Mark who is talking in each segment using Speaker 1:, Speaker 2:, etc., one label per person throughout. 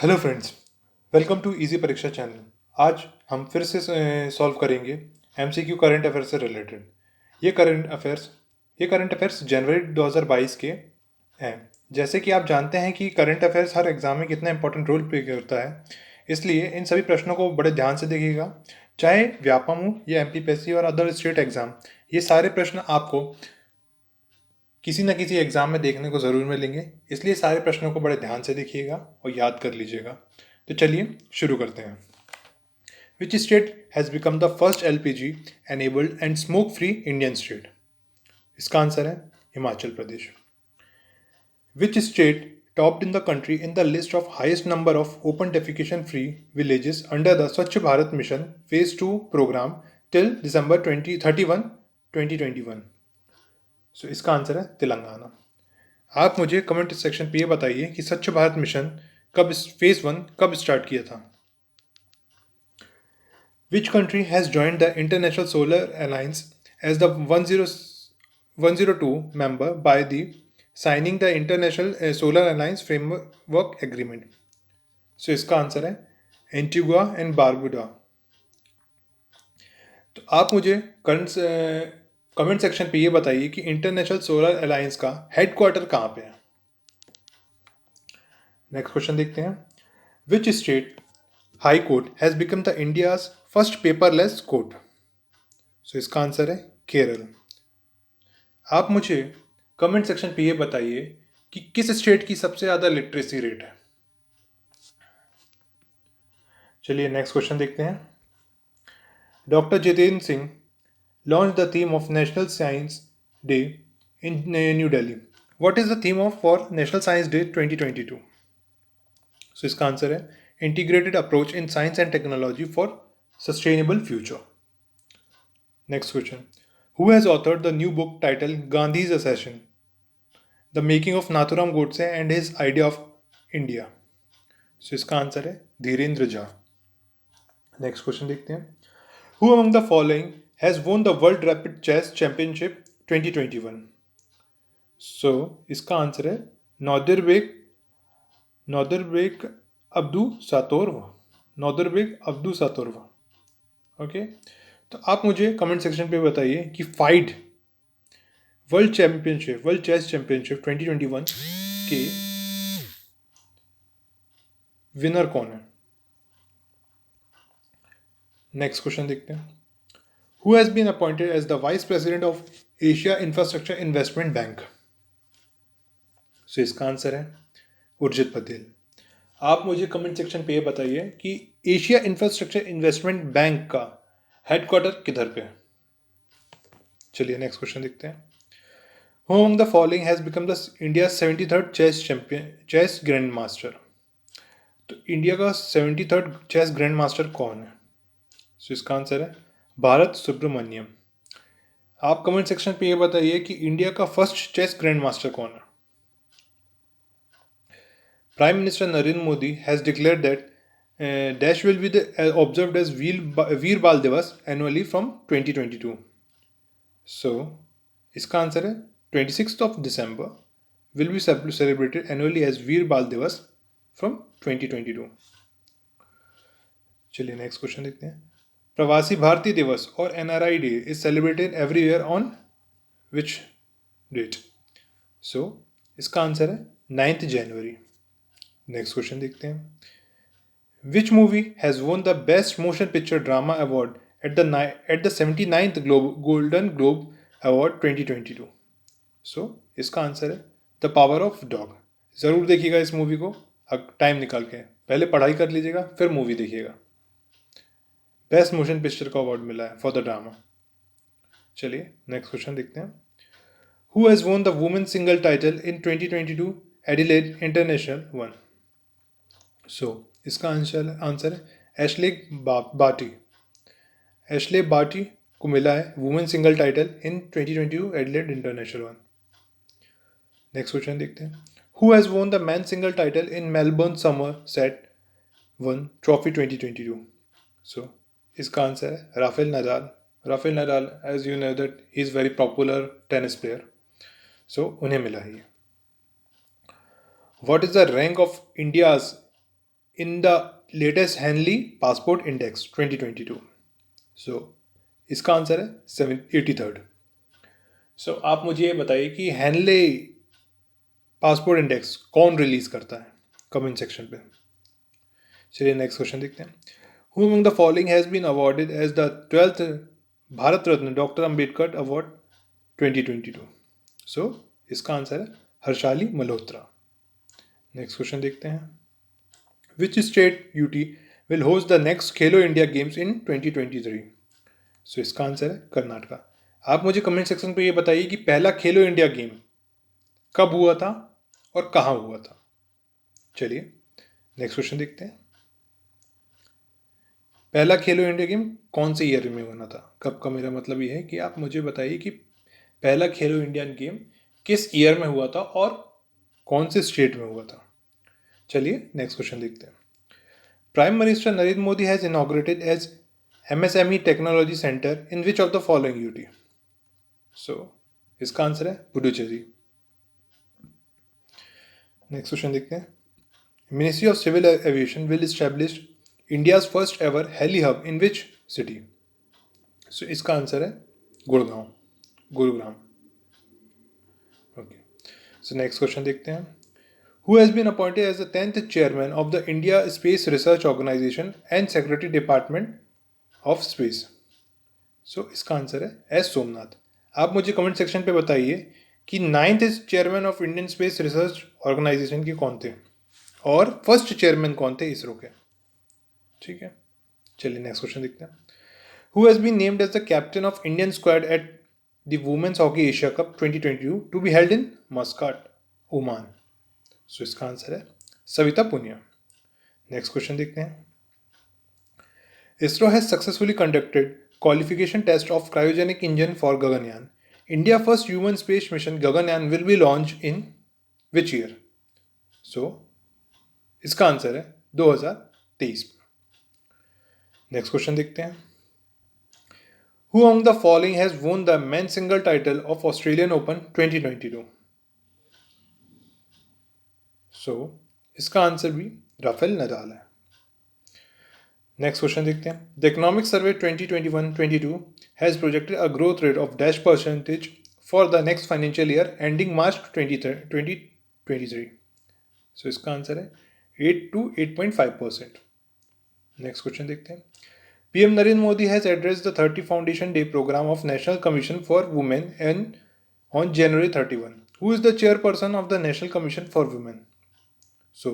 Speaker 1: Hello friends, welcome to easy Pariksha channel. आज हम फिर से सॉल्व करेंगे एमसीक्यू करंट अफेयर्स से रिलेटेड। ये करंट अफेयर्स जनवरी 2022 के हैं। जैसे कि आप जानते हैं कि करंट अफेयर्स हर एग्जाम में कितना इंपॉर्टेंट रोल प्ले करता है, इसलिए इन सभी प्रश्नों को बड़े ध्यान से देखिएगा। चाहे व्यापम हो या एमपीपीएससी और अदर स्टेट एग्जाम, ये सारे प्रश्न आपको किसी न किसी एग्जाम में देखने को ज़रूर मिलेंगे, इसलिए सारे प्रश्नों को बड़े ध्यान से देखिएगा और याद कर लीजिएगा। तो चलिए शुरू करते हैं। Which state has become the first LPG enabled and smoke free Indian state? इसका आंसर है Himachal Pradesh. Which state topped in the country in the list of highest number of open defecation free villages under the Swachh Bharat mission phase 2 programme till December 2021? So इसका answer है तेलंगाना। आप मुझे comment section पे ये बताइए कि स्वच्छ भारत मिशन फेज 1 कब स्टार्ट किया था? Which country has joined the International Solar Alliance as the 102 member by the signing the International Solar Alliance framework agreement? So इसका आंसर है एंटीगुआ एंड बारबुडा। तो आप मुझे कमेंट सेक्शन पे ये बताइए कि इंटरनेशनल सोलर अलायंस का हेडक्वार्टर कहाँ पे है? नेक्स्ट क्वेश्चन देखते हैं। Which state high court has become the India's first paperless court? So इसका आंसर है केरल। आप मुझे कमेंट सेक्शन पे ये बताइए कि किस स्टेट की सबसे ज़्यादा लिटरेसी रेट है? चलिए नेक्स्ट क्वेश्चन देखते हैं। Doctor Jitendra Singh launch the theme of National Science Day in New Delhi. What is the theme of for National Science Day 2022? So इसका आंसर है integrated approach in science and technology for sustainable future. Next question. Who has authored the new book title Gandhi's assassination the making of Nathuram Godse and his idea of India? So इसका answer है Dhirendra Jha. Next question देखते हैं। Who among the following has won the world rapid chess championship 2021? So इसका answer है नौदरबेक Abdu सातोरवा। Okay, तो आप मुझे comment section पे बताइए कि फाइड वर्ल्ड चेस चैंपियनशिप 2021 के विनर कौन है? नेक्स्ट क्वेश्चन देखते हैं। Who has been appointed as the vice president of Asia infrastructure investment Bank? So इसका आंसर है उर्जित पटेल। आप मुझे कमेंट सेक्शन पे ये बताइए कि एशिया इंफ्रास्ट्रक्चर इन्वेस्टमेंट बैंक का हेडक्वार्टर किधर पे है? चलिए नेक्स्ट क्वेश्चन देखते हैं। Who among the following has become the India 73rd chess grand master? तो इंडिया का 73rd चेस ग्रैंड मास्टर कौन है? सो इसका आंसर है भारत सुब्रमण्यम। आप कमेंट सेक्शन पे ये बताइए कि इंडिया का फर्स्ट चेस ग्रैंड मास्टर कौन है? Prime Minister Narendra Modi has declared that Dash will be observed as Veer Bal Divas annually from 2022. So, इसका आंसर है 26th of December will be celebrated annually as Veer Bal Divas from 2022. चलिए next question देखते हैं। प्रवासी भारतीय दिवस और NRI day is celebrated every year on which date? So इसका answer है 9th जनवरी। नेक्स्ट क्वेश्चन देखते हैं। Which movie has won the best motion picture drama award at the 79th Golden Globe award 2022? So इसका answer है the power of dog. ज़रूर देखिएगा इस मूवी को, टाइम निकाल के। पहले पढ़ाई कर लीजिएगा, फिर मूवी देखिएगा। बेस्ट मोशन पिक्चर का अवार्ड मिला है फॉर द ड्रामा। चलिए नेक्स्ट क्वेश्चन देखते हैं। Who has won the women single title in 2022 Adelaide International one? So इसका आंसर है एशले बार्टी को मिला है women single title in 2022 Adelaide International one. Next question देखते हैं। Who has won the man single title in Melbourne Summer Set one trophy 2022? So इसका answer है Rafale Nadal as you know that he is very popular tennis player, so उन्हें मिला है ये। What is the rank of India's in the latest Henley Passport Index 2022? So इसका answer है 83rd. So आप मुझे ये बताइए कि हैनले पासपोर्ट इंडेक्स कौन रिलीज करता है, कमेंट सेक्शन पे. चलिए नेक्स्ट क्वेश्चन देखते हैं. Who among the following has been awarded as the 12th Bharat Ratna doctor Ambedkar award 2022? So इसका आंसर है हर्षाली मल्होत्रा. नेक्स्ट क्वेश्चन देखते हैं. Which state UT will host the next Khelo India games in 2023? सो इसका आंसर है कर्नाटका. आप मुझे कमेंट सेक्शन पे ये बताइए कि पहला खेलो इंडिया गेम कब हुआ था और कहाँ हुआ था. चलिए नेक्स्ट क्वेश्चन देखते हैं. पहला खेलो इंडिया गेम कौन से ईयर में होना था? कब का मेरा मतलब ये है कि आप मुझे बताइए कि पहला खेलो इंडियन गेम किस ईयर में हुआ था और कौन से स्टेट में हुआ था. चलिए नेक्स्ट क्वेश्चन देखते हैं. Prime Minister Narendra Modi has inaugurated as MSME technology centre in which of the following UT? So इसका आंसर है पुडुचेरी. नेक्स्ट क्वेश्चन देखते हैं. Ministry of civil aviation will establish India's first ever heli hub in which city? So इसका answer है Gurugram. Okay. So next question देखते हैं. Who has been appointed as the 10th chairman of the India Space Research Organization and Secretary Department of Space? So इसका answer है S Somnath. आप मुझे comment section पे बताइए कि 9th chairman of Indian space research organisation के कौन थे और फर्स्ट चेयरमैन कौन थे इसरो के. ठीक है. चलिए नेक्स्ट क्वेश्चन देखते हैं. Who has been named as the captain of Indian squad at the Women's Hockey Asia Cup 2022 to be held in Muscat, Oman? सो इसका आंसर है सविता पुनिया. नेक्स्ट क्वेश्चन देखते हैं. ISRO has successfully conducted qualification test of cryogenic engine for Gaganyaan. India first human space mission Gaganyaan will be launch in which year? So इसका answer है 2023. Next question देखते हैं. Who among the following has won the men single title of Australian Open 2022? So इसका answer भी Rafael Nadal है. Next question देखते हैं. The economic survey 2021-22 has projected a growth rate of %% for the next financial year ending मार्च 2023. सो इसका answer है 8 to 8.5%. Next question देखते हैं. PM Narendra Modi has addressed the 30 foundation day programme of National Commission for Women and on January 31. Who is the chairperson of the National Commission for Women? So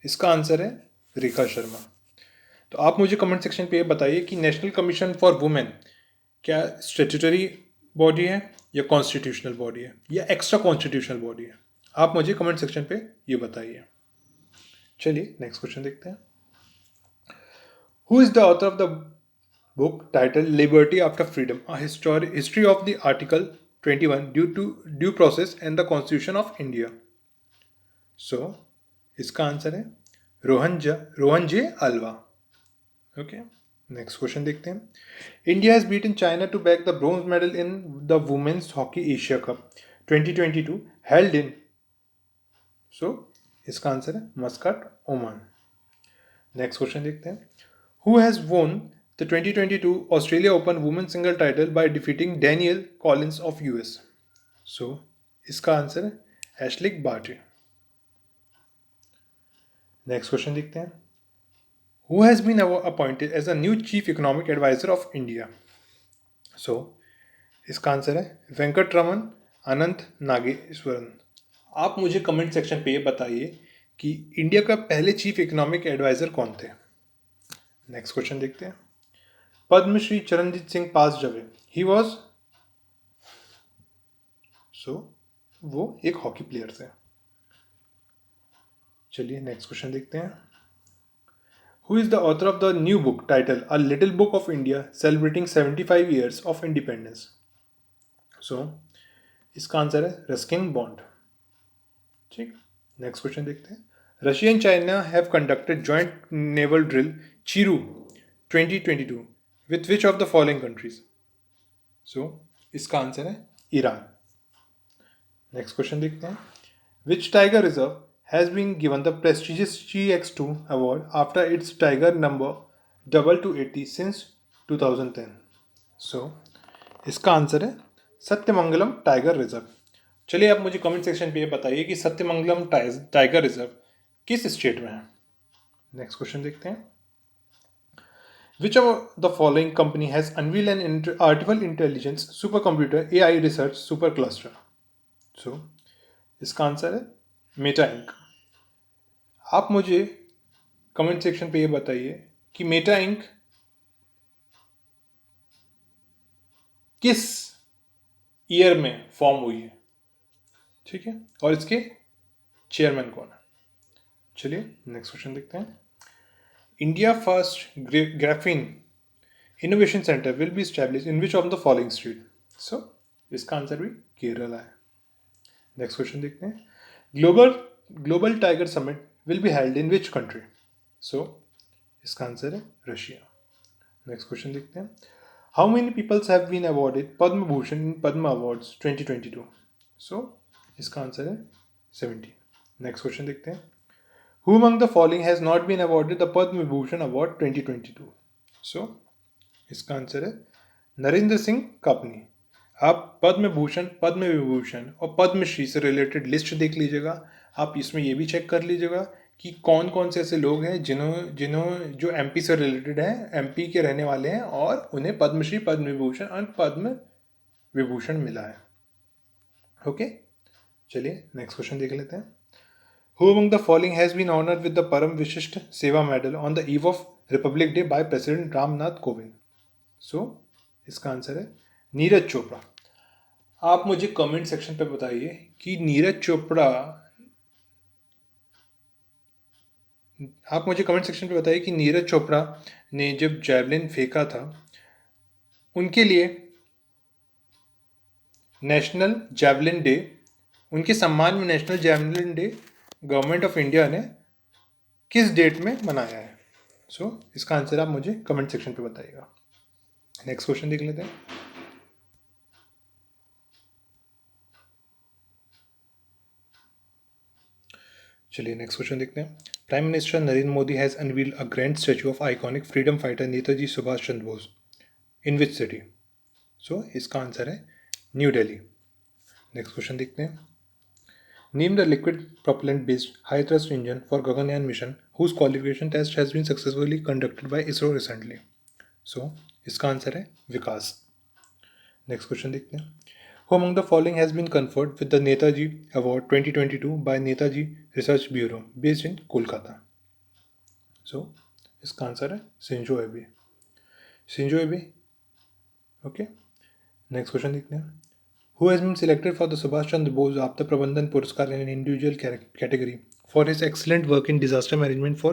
Speaker 1: इसका answer है रेखा शर्मा. तो आप मुझे comment section पे ये बताइए कि नेशनल कमीशन फॉर वुमेन क्या स्टैट्यूटरी बॉडी है या कॉन्स्टिट्यूशनल बॉडी है या एक्स्ट्रा कॉन्स्टिट्यूशनल बॉडी है? आप मुझे कमेंट सेक्शन पे ये बताइए. चलिए नेक्स्ट क्वेश्चन देखते हैं. Who is the author of the book title Liberty After Freedom, a history of the article 21 due process and the constitution of India? So इसका आंसर है Rohan J Alva. Okay. Next question देखते हैं. India has beaten China to back the bronze medal in the women's hockey Asia Cup 2022 held in. So इसका answer है Muscat, Oman. Next question देखते हैं. Who has won the 2022 Australia open women single title by defeating Daniel Collins of US? सो इसका answer है एशलिक Barty. Next question देखते हैं. Who has been appointed as the new Chief Economic Advisor of India? सो इसका answer है वेंकट रमन अनंत नागेश्वरन. आप मुझे comment section पे ये बताइए कि इंडिया का पहले चीफ इकोनॉमिक एडवाइजर कौन थे. नेक्स्ट क्वेश्चन देखते हैं. पद्मश्री चरणजीत सिंह पास जब ही वॉज. सो वो एक हॉकी प्लेयर थे. चलिए नेक्स्ट क्वेश्चन देखते हैं. Who is the author of the new book titled A Little Book of India Celebrating 75 Years of Independence? So, इसका आंसर है रस्किन बॉन्ड. ठीक. नेक्स्ट क्वेश्चन देखते हैं. Russia and China have conducted joint naval drill Chiru 2022 with which of the following countries? So, इसका answer है Iran. Next question देखते हैं. Which tiger reserve has been given the prestigious GX2 award after its tiger number doubled to 80 since 2010? So, इसका answer है Sathyamangalam tiger reserve. चलिए आप मुझे comment section पे ये बताइए कि सत्यमंगलम टाइगर रिजर्व किस स्टेट में है। नेक्स्ट क्वेश्चन देखते हैं। Which of the following company has unveiled an artificial intelligence supercomputer AI research supercluster? So, इसका आंसर है मेटा इंक। आप मुझे कमेंट सेक्शन पे ये बताइए कि मेटा इंक किस ईयर में फॉर्म हुई है, ठीक है, और इसके चेयरमैन कौन है। चलिए नेक्स्ट क्वेश्चन देखते हैं। India first graphene innovation centre will be established in which of the following state? So इसका आंसर भी केरला है। नेक्स्ट क्वेश्चन देखते हैं। Global tiger summit will be held in which country? So इसका आंसर है Russia. Next question देखते हैं। How many peoples have been awarded Padma Bhushan in Padma awards 2022? So इसका आंसर है 17। नेक्स्ट क्वेश्चन देखते हैं। Who among the following has not been awarded the Padma Vibhushan Award 2022? So, इसका answer है नरेंद्र सिंह कापनी। आप पद्म भूषण, पद्म विभूषण और पद्मश्री से रिलेटेड लिस्ट देख लीजिएगा। आप इसमें ये भी चेक कर लीजिएगा कि कौन कौन से ऐसे लोग हैं जिन्हों जो एमपी से रिलेटेड हैं, एमपी के रहने वाले हैं और उन्हें पद्मश्री, पद्म विभूषण और पद्म विभूषण मिला है। ओके, चलिए नेक्स्ट क्वेश्चन देख लेते हैं। Who among the following has been honored with the Param Vishisht Seva Medal on the eve of Republic Day by President Ramnath Kovind? So, इसका आंसर है नीरज चोपड़ा। आप मुझे कमेंट सेक्शन पे बताइए कि नीरज चोपड़ा, आप मुझे कमेंट सेक्शन पे बताइए कि नीरज चोपड़ा ने जब जैवलिन फेंका था उनके लिए नेशनल जैवलिन डे, उनके सम्मान में national javelin day government of India ने किस डेट में मनाया है? सो इसका आंसर आप मुझे कमेंट सेक्शन पे बताइएगा। नेक्स्ट क्वेश्चन देख लेते हैं। चलिए नेक्स्ट क्वेश्चन देखते हैं। Prime Minister Narendra Modi has unveiled a grand statue of iconic freedom fighter Netaji Subhash Chandra Bose in which city? So इसका आंसर है न्यू दिल्ली। नेक्स्ट क्वेश्चन देखते हैं। Name the liquid propellant based high thrust engine for Gaganyaan mission whose qualification test has been successfully conducted by ISRO recently. So, इसका answer है विकास। Next question देखते हैं। Who among the following has been conferred with the Netaji Award 2022 by Netaji Research Bureau based in Kolkata? So, इसका answer है Shinzo एबे। Shinzo एबे, okay. Next question देखते हैं। Who has been selected for the Subhash Chandra Bose Aapda Prabandhan Puraskar in an individual category for his excellent work in disaster management for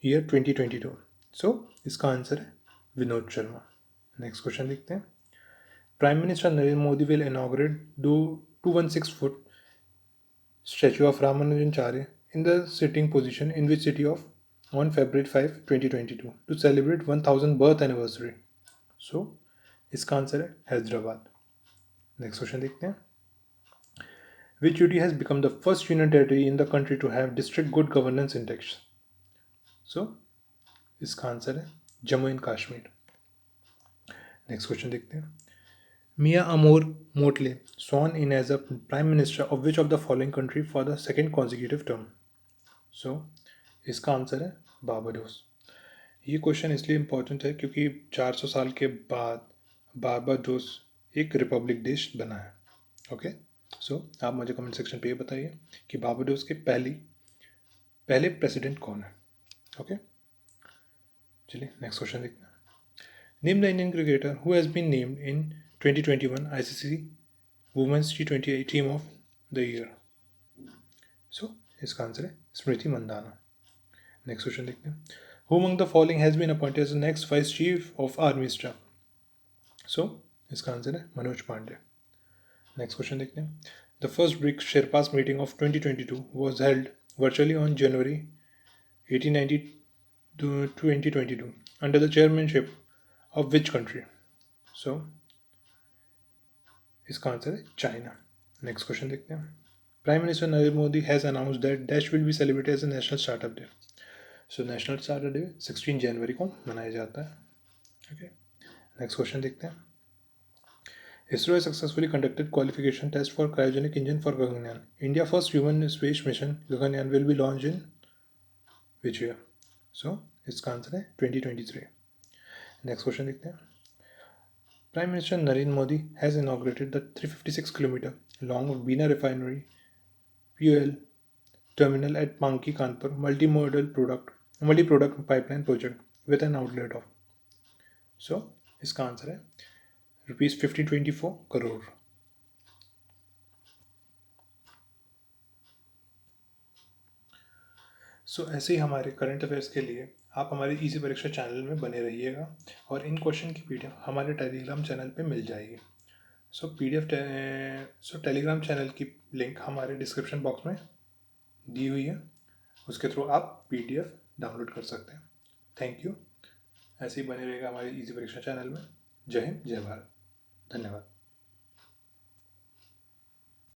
Speaker 1: year 2022? So, इसका answer है Vinod Sharma. Next question देखते हैं। Prime Minister Narendra Modi will inaugurate 216-foot statue of Ramanujacharya in the sitting position in which city of on February 5, 2022 to celebrate 1000th birth anniversary? So, इसका answer है Hyderabad. Next question देखते हैं। Which UT has become the first union territory in the country to have district good governance index? So, इसका answer है Jammu and Kashmir. Next question देखते हैं। मिया अमोर मोटले sworn in as a prime minister of which of the following country for the second consecutive term? So, इसका answer है Barbados. ये question इसलिए important है क्योंकि 400 साल के बाद बारबाडोस एक रिपब्लिक देश बना है। ओके, सो आप मुझे कमेंट सेक्शन पे ये बताइए कि बारबाडोस के पहले प्रेसिडेंट कौन है। ओके, चलिए नेक्स्ट क्वेश्चन देखते हैं। Name the Indian cricketer who has been named in 2021 ICC women's T20 team of the year? So इसका आंसर है स्मृति मंदाना। नेक्स्ट क्वेश्चन देखते हैं। Who among the following has been appointed as the next Vice Chief of Army Staff? So, इसका answer है Manoj Pandey. Next question देखते हैं। The first BRICS Sherpas meeting of 2022 was held virtually on January 1890 to 2022 under the chairmanship of which country? So, इसका answer है China. Next question देखते हैं। Prime Minister Narendra Modi has announced that Dash will be celebrated as a National Startup Day. So National Startup Day 16 जनवरी को मनाया जाता है. Okay. Next question देखते हैं. ISRO has successfully conducted qualification test for cryogenic engine for Gaganyaan. India's first human space mission, Gaganyaan, will be launched in which year? So इसका answer है 2023. Next question देखते हैं. Prime Minister Narendra Modi has inaugurated the 356 km long Bina Refinery fuel terminal at Panki Kanpur multi-product pipeline project with an outlet of. So इसका answer है ₹1524 करोड़. सो ऐसे ही हमारे current affairs के लिए आप हमारे इजी परीक्षा चैनल में बने रहिएगा और इन क्वेश्चन की पीडीएफ हमारे टेलीग्राम चैनल पे मिल जाएगी. सो टेलीग्राम चैनल की लिंक हमारे डिस्क्रिप्शन बॉक्स में दी हुई है, उसके थ्रू आप पीडीएफ डाउनलोड कर सकते हैं. Thank you. ऐसे ही बने रहेगा हमारे इजी परीक्षा चैनल में. जय हिंद, जय भारत. धन्यवाद.